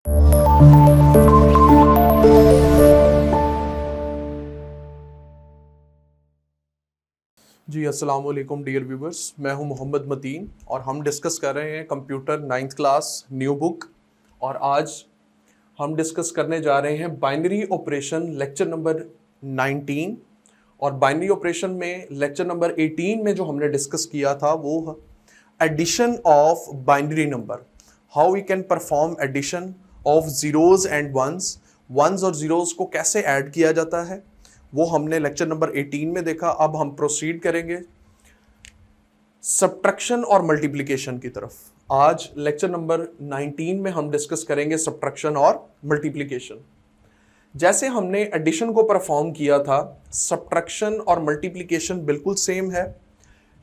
जी अस्सलाम वालेकुम dear viewers, मैं हूं मोहम्मद मतीन और हम डिस्कस कर रहे हैं computer 9th class new book. और आज हम डिस्कस करने जा रहे हैं बाइनरी ऑपरेशन लेक्चर नंबर 19। और बाइनरी ऑपरेशन में लेक्चर नंबर 18 में जो हमने डिस्कस किया था वो addition of binary number, how we can perform addition of zeros and ones, ones और जीरोज को कैसे ऐड किया जाता है, वो हमने लेक्चर नंबर 18 में देखा। अब हम प्रोसीड करेंगे सब्ट्रैक्शन और मल्टीप्लिकेशन की तरफ। आज लेक्चर नंबर 19 में हम डिस्कस करेंगे सब्ट्रैक्शन और मल्टीप्लिकेशन। जैसे हमने एडिशन को परफॉर्म किया था, सब्ट्रैक्शन और मल्टीप्लिकेशन बिल्कुल सेम है,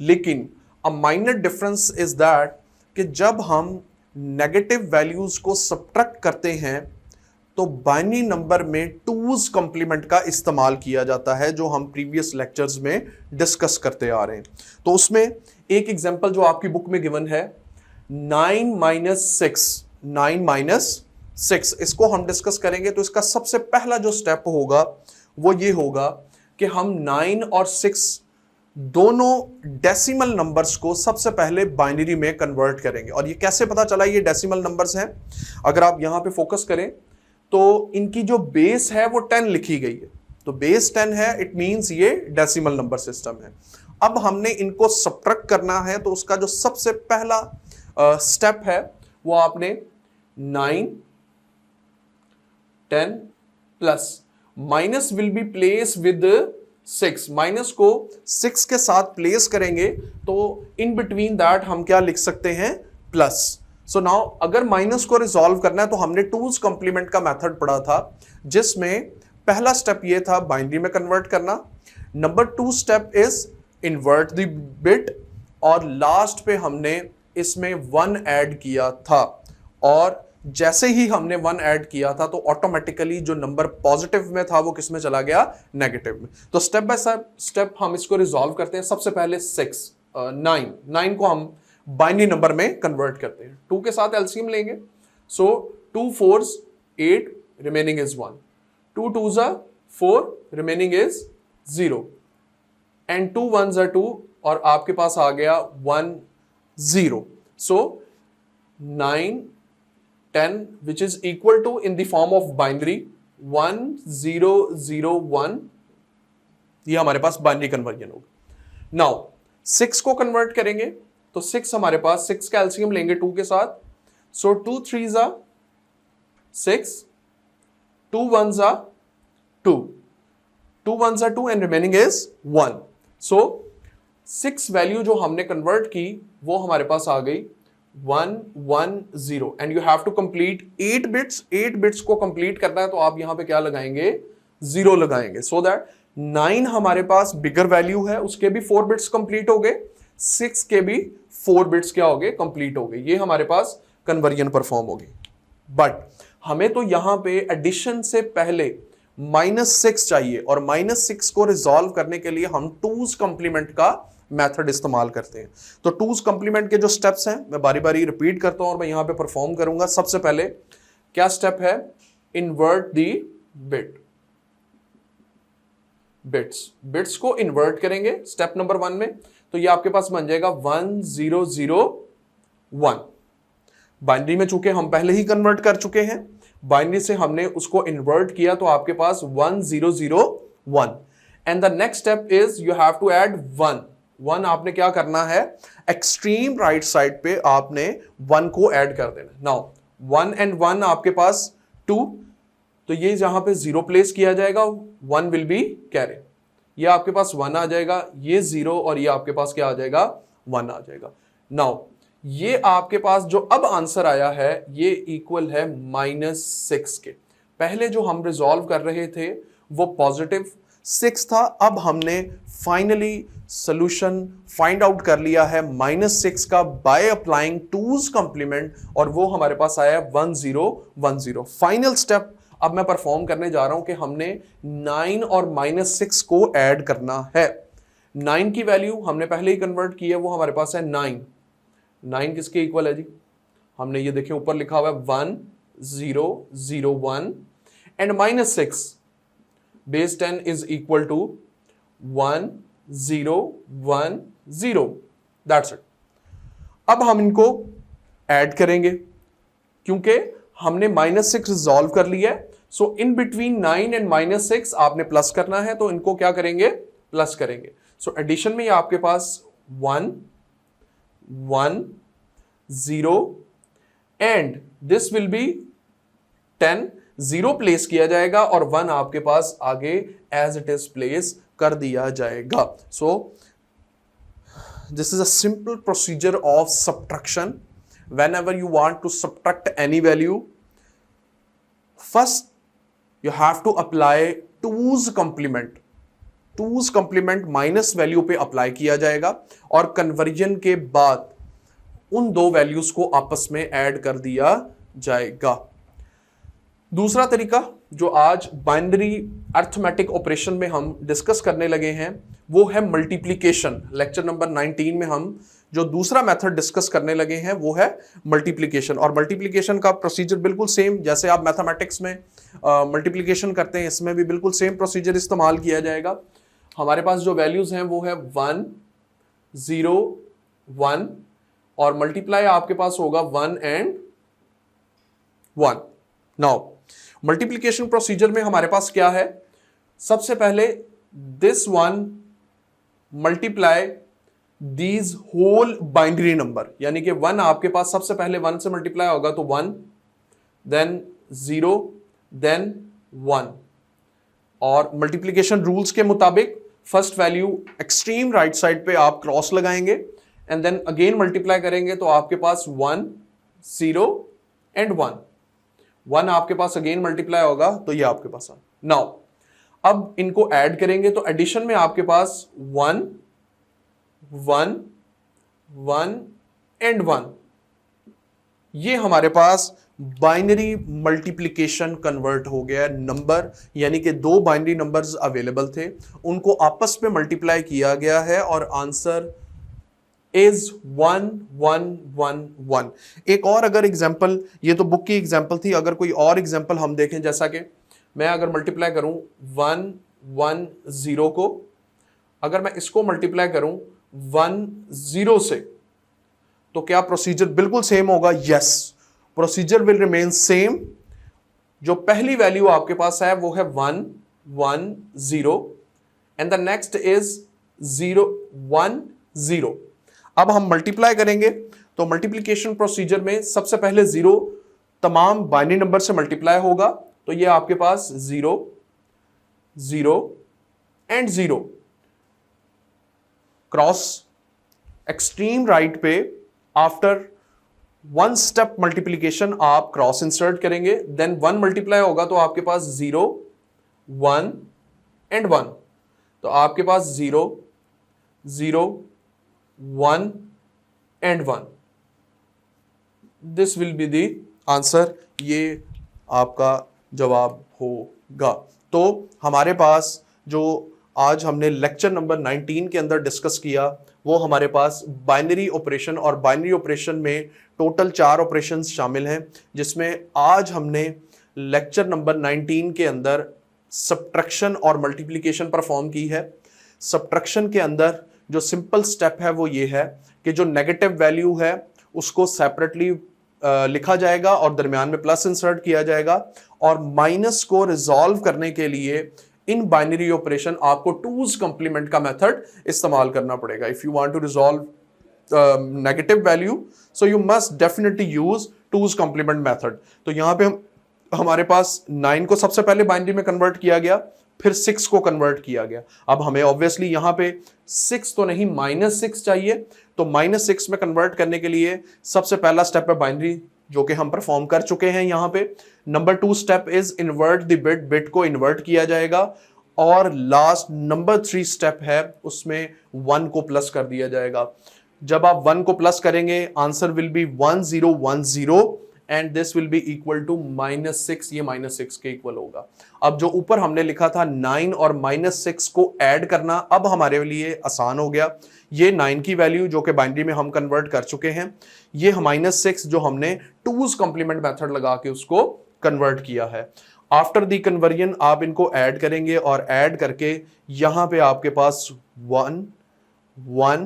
लेकिन a minor difference is that कि जब हम नेगेटिव वैल्यूज को सब्ट्रैक्ट करते हैं तो बाइनरी नंबर में टूज कॉम्प्लीमेंट का इस्तेमाल किया जाता है, जो हम प्रीवियस लेक्चर्स में डिस्कस करते आ रहे हैं। तो उसमें एक एग्जांपल जो आपकी बुक में गिवन है 9 माइनस 6, इसको हम डिस्कस करेंगे। तो इसका सबसे पहला जो स्टेप होगा वो ये होगा कि हम 9 और 6 दोनों डेसिमल नंबर्स को सबसे पहले बाइनरी में कन्वर्ट करेंगे। और ये कैसे पता चला ये डेसिमल नंबर्स हैं? अगर आप यहां पे फोकस करें तो इनकी जो बेस है वो 10 लिखी गई है, तो बेस 10 है, इट मींस ये डेसिमल नंबर सिस्टम है। अब हमने इनको सब्ट्रैक्ट करना है, तो उसका जो सबसे पहला स्टेप है वो आपने 9 10 plus minus will be place with 6, minus को 6 के साथ प्लेस करेंगे, तो इन बिटवीन दैट हम क्या लिख सकते हैं? प्लस। सो नाउ अगर माइनस को रिजॉल्व करना है तो हमने टूज कॉम्प्लीमेंट का मेथड पढ़ा था, जिसमें पहला स्टेप ये था बाइनरी में कन्वर्ट करना, number 2 step is invert the bit, और लास्ट पे हमने इसमें 1 ऐड किया था। और जैसे ही हमने 1 ऐड किया था तो ऑटोमेटिकली जो नंबर पॉजिटिव में था वो किस में चला गया? नेगेटिव में। तो स्टेप बाय स्टेप हम इसको रिजॉल्व करते हैं। सबसे पहले 9 को हम बाइनरी नंबर में कन्वर्ट करते हैं, 2 के साथ एलसीएम लेंगे। सो 2 4s 8, remaining is 1, 2 2s 4, remaining is 0, and 2 1s 2, और आपके पास आ गया 1 0। So 9 10 which is equal to in the form of binary 1 0 0 1, ये हमारे पास बाइनरी कन्वर्जन होगा। नाउ 6 को कन्वर्ट करेंगे, तो 6 हमारे पास, 6 का एलसीएम लेंगे 2 के साथ। सो 2 3s 6, 2 1s 2, 2 1s 2, and remaining is 1। So 6 value जो हमने कन्वर्ट की वो हमारे पास आ गई 1 1 0, and you have to complete 8 bits. 8 bits को कंप्लीट करना है तो आप यहां पे क्या लगाएंगे? 0 लगाएंगे, सो दैट 9 हमारे पास बिगर वैल्यू है, उसके भी 4 बिट्स कंप्लीट हो गए, 6 के भी 4 बिट्स क्या हो गए? कंप्लीट हो गए। ये हमारे पास कन्वर्जन परफॉर्म होगी। बट हमें तो यहां पे एडिशन से पहले -6 चाहिए, और -6 को रिजॉल्व करने के लिए हम टूज कॉम्प्लीमेंट का मेथड इस्तेमाल करते हैं। तो टूज कॉम्प्लीमेंट के जो स्टेप्स हैं मैं बारी बारी रिपीट करता हूं और मैं यहां पे परफॉर्म करूंगा। सबसे पहले क्या स्टेप है? इन्वर्ट दी बिट्स को इन्वर्ट करेंगे स्टेप नंबर 1 में, तो ये आपके पास बन जाएगा 1 0 0 1। बाइनरी में चूंकि हम पहले ही कन्वर्ट कर चुके हैं, बाइनरी से हमने उसको इन्वर्ट किया, तो आपके पास 1 0 0 1, and the next step is you have to add 1। आपने क्या करना है? एक्सट्रीम राइट साइड पे आपने 1 को ऐड कर देना। नाउ 1 and 1 आपके पास 2, तो ये जहां पे 0 प्लेस किया जाएगा 1 विल बी कैरी, ये आपके पास 1 आ जाएगा, ये 0, और ये आपके पास क्या आ जाएगा? 1 आ जाएगा। नाउ ये आपके पास जो अब आंसर आया है ये इक्वल है -6 के। पहले जो हम रिजॉल्व कर रहे थे वो पॉजिटिव 6 था, अब हमने फाइनली सॉल्यूशन फाइंड आउट कर लिया है -6 का बाय अप्लाइंग टूज कॉम्प्लीमेंट, और वो हमारे पास आया 1 0 1 0। फाइनल स्टेप अब मैं परफॉर्म करने जा रहा हूं कि हमने 9 और -6 को ऐड करना है। 9 की वैल्यू हमने पहले ही कन्वर्ट की है, वो हमारे पास है 9 किसके इक्वल है जी? हमने ये देखिए ऊपर लिखा हुआ है 1 0 0 1 and minus 6 base 10 is equal to 1 0 1 0. That's it. अब हम इनको ऐड करेंगे क्योंकि हमने -6 रिजॉल्व कर लिया है, सो इन बिटवीन 9 एंड -6 आपने प्लस करना है, तो इनको क्या करेंगे, प्लस करेंगे. सो एडिशन में आपके पास 1 1 0 and this will B 10. 0 place किया जाएगा और 1 आपके पास आगे एज इट इज प्लेस कर दिया जाएगा. सो this is a simple procedure of subtraction. Whenever you want to subtract any value, first you have to apply 2's complement. 2's complement minus value पे apply किया जाएगा और कन्वर्जन के बाद उन दो वैल्यूज को आपस में ऐड कर दिया जाएगा. दूसरा तरीका जो आज बाइनरी अर्थमेटिक ऑपरेशन में हम डिस्कस करने लगे हैं वो है मल्टीप्लिकेशन. लेक्चर नंबर 19 में हम जो दूसरा मेथड डिस्कस करने लगे हैं वो है मल्टीप्लिकेशन. और मल्टीप्लिकेशन का प्रोसीजर बिल्कुल सेम जैसे आप मैथमेटिक्स में मल्टीप्लिकेशन करते हैं, इसमें भी बिल्कुल सेम प्रोसीजर इस्तेमाल किया जाएगा. हमारे पास जो वैल्यूज हैं वो है 1 0 1 और मल्टीप्लाई आपके पास होगा 1 एंड 1. नाउ मल्टीप्लिकेशन प्रोसीजर में हमारे पास क्या है, सबसे पहले this one multiply these whole binary number, यानी कि 1 आपके पास सबसे पहले 1 से मल्टीप्लाई होगा तो 1 देन 0 देन 1. और मल्टीप्लिकेशन रूल्स के मुताबिक first value extreme right side पे आप क्रॉस लगाएंगे एंड देन अगेन मल्टीप्लाई करेंगे तो आपके पास 1 0 एंड 1. 1 आपके पास अगेन मल्टीप्लाई होगा तो ये आपके पास है. नाउ अब इनको ऐड करेंगे तो एडिशन में आपके पास 1 1 1 एंड 1. ये हमारे पास बाइनरी मल्टीप्लिकेशन कन्वर्ट हो गया नंबर, यानी कि दो बाइनरी नंबर्स अवेलेबल थे उनको आपस में मल्टीप्लाई किया गया है और आंसर इज 1 1 1 1. एक और अगर एग्जांपल, ये तो बुक की एग्जांपल थी, अगर कोई और एग्जांपल हम देखें, जैसा कि मैं अगर मल्टीप्लाई करूं 1 1 0 को, अगर मैं इसको मल्टीप्लाई करूं 1 0 से तो क्या प्रोसीजर बिल्कुल सेम होगा? Yes, procedure will remain same. जो पहली वैल्यू आपके पास है वो है 1 1 0 एंड द नेक्स्ट इज 0 1 0. अब हम मल्टीप्लाई करेंगे तो मल्टीप्लिकेशन प्रोसीजर में सबसे पहले 0 तमाम बाइनरी नंबर से मल्टीप्लाई होगा तो ये आपके पास 0 0 एंड 0. क्रॉस एक्सट्रीम राइट पे आफ्टर 1 स्टेप मल्टीप्लिकेशन आप क्रॉस इंसर्ट करेंगे, देन 1 मल्टीप्लाई होगा तो आपके पास 0 1 एंड 1. तो आपके पास 0 0 1 and 1. This will be the answer. ये आपका जवाब होगा. तो हमारे पास जो आज हमने लेक्चर नंबर 19 के अंदर डिस्कस किया वो हमारे पास बाइनरी ऑपरेशन, और बाइनरी ऑपरेशन में टोटल 4 ऑपरेशंस शामिल हैं, जिसमें आज हमने लेक्चर नंबर 19 के अंदर सब्ट्रैक्शन और मल्टीप्लिकेशन परफॉर्म की है. सब्ट्रैक्शन के अंदर जो सिंपल स्टेप है वो ये है कि जो नेगेटिव वैल्यू है उसको सेपरेटली लिखा जाएगा और दरमियान में प्लस इंसर्ट किया जाएगा, और माइनस को रिजॉल्व करने के लिए इन बाइनरी ऑपरेशन आपको 2's कंप्लीमेंट का मेथड इस्तेमाल करना पड़ेगा. If you want to resolve negative value so you must definitely use 2's complement method. तो यहां पे हमारे पास 9 को सबसे पहले बाइनरी में कन्वर्ट किया गया, फिर 6 को कन्वर्ट किया गया. अब हमें ऑब्वियसली यहां पे 6 तो नहीं -6 चाहिए, तो -6 में कन्वर्ट करने के लिए सबसे पहला स्टेप है बाइनरी, जो कि हम परफॉर्म कर चुके हैं यहां पे. Number 2 step is invert the bit, bit को इन्वर्ट किया जाएगा, और लास्ट नंबर 3 स्टेप है उसमें 1 को प्लस कर दिया जाएगा. जब आप 1 को प्लस करेंगे answer will be 1 0 1 0 and this will be equal to -6, ये -6 के इक्वल होगा। अब जो ऊपर हमने लिखा था 9 और -6 को ऐड करना, अब हमारे लिए आसान हो गया। ये 9 की वैल्यू जो कि बाइनरी में हम कन्वर्ट कर चुके हैं, ये -6 जो हमने 2's कॉम्प्लीमेंट मेथड लगा के उसको कन्वर्ट किया है। आफ्टर दी कन्वर्जन आप इनको ऐड करेंगे और ऐड करके यहां पे आपके पास 1 1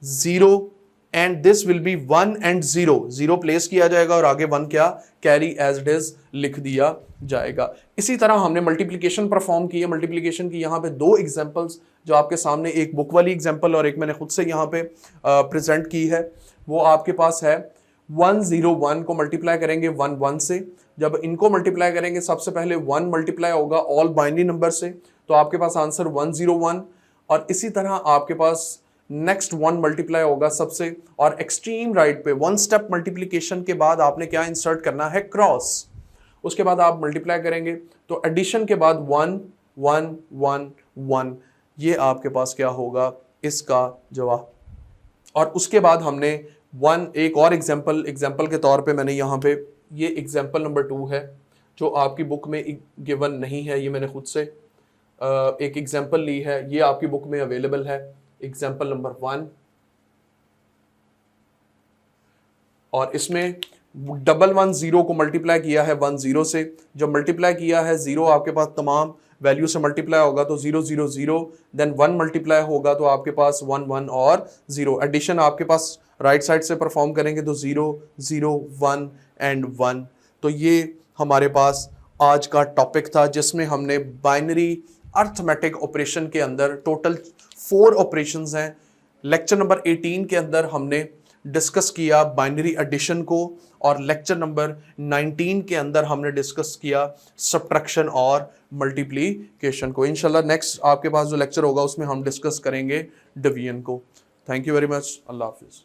0 and this will be 1 and 0 place किया जाएगा और आगे 1 क्या कैरी एज इट इज लिख दिया जाएगा। इसी तरह हमने मल्टीप्लिकेशन परफॉर्म की है। मल्टीप्लिकेशन की यहाँ पे 2 एग्जांपल्स जो आपके सामने, एक बुक वाली एग्जांपल और एक मैंने खुद से यहाँ पे प्रेजेंट की है। वो आपके पास है 101 को मल्टीप्लाई करेंगे 1 से। जब इनको मल्टीप्लाई करेंगे सबसे पहले 1 मल्टीप्लाई होगा ऑल बाइनरी नंबर से, तो आपके पास आंसर 101। और इसी तरह आपके पास नेक्स्ट 1 मल्टीप्लाई होगा सबसे, और एक्सट्रीम राइट पे 1 स्टेप मल्टीप्लिकेशन के बाद आपने क्या इंसर्ट करना है, क्रॉस। उसके बाद आप मल्टीप्लाई करेंगे तो एडिशन के बाद 1 1 1 1, ये आपके पास क्या होगा इसका जवाब। और उसके बाद हमने एक और एग्जाम्पल के तौर पे मैंने यहाँ पे, ये एग्जाम्पल नंबर 2 है जो आपकी बुक में गिवन नहीं है, ये मैंने खुद से एक एग्जाम्पल ली है, ये आपकी बुक में अवेलेबल है, एग्जाम्पल नंबर 1। और इसमें 110 को मल्टीप्लाई किया है 10 से। जब मल्टीप्लाई किया है 0 आपके पास तमाम वैल्यू से मल्टीप्लाई होगा तो 0 0 0, देन 1 मल्टीप्लाई होगा तो आपके पास 1 1 और 0। एडिशन आपके पास राइट साइड से परफॉर्म करेंगे तो 0 0 1 एंड 1। तो ये हमारे पास आज का टॉपिक था जिसमें हमने बाइनरी अर्थमेटिक ऑपरेशन के अंदर टोटल 4 ऑपरेशंस हैं। लेक्चर नंबर 18 के अंदर हमने डिस्कस किया बाइनरी एडिशन को, और लेक्चर नंबर 19 के अंदर हमने डिस्कस किया सब्ट्रैक्शन और मल्टीप्लिकेशन को। इंशाल्लाह नेक्स्ट आपके पास जो लेक्चर होगा उसमें हम डिस्कस करेंगे डिवीजन को। Thank you very much. अल्लाह हाफिज़।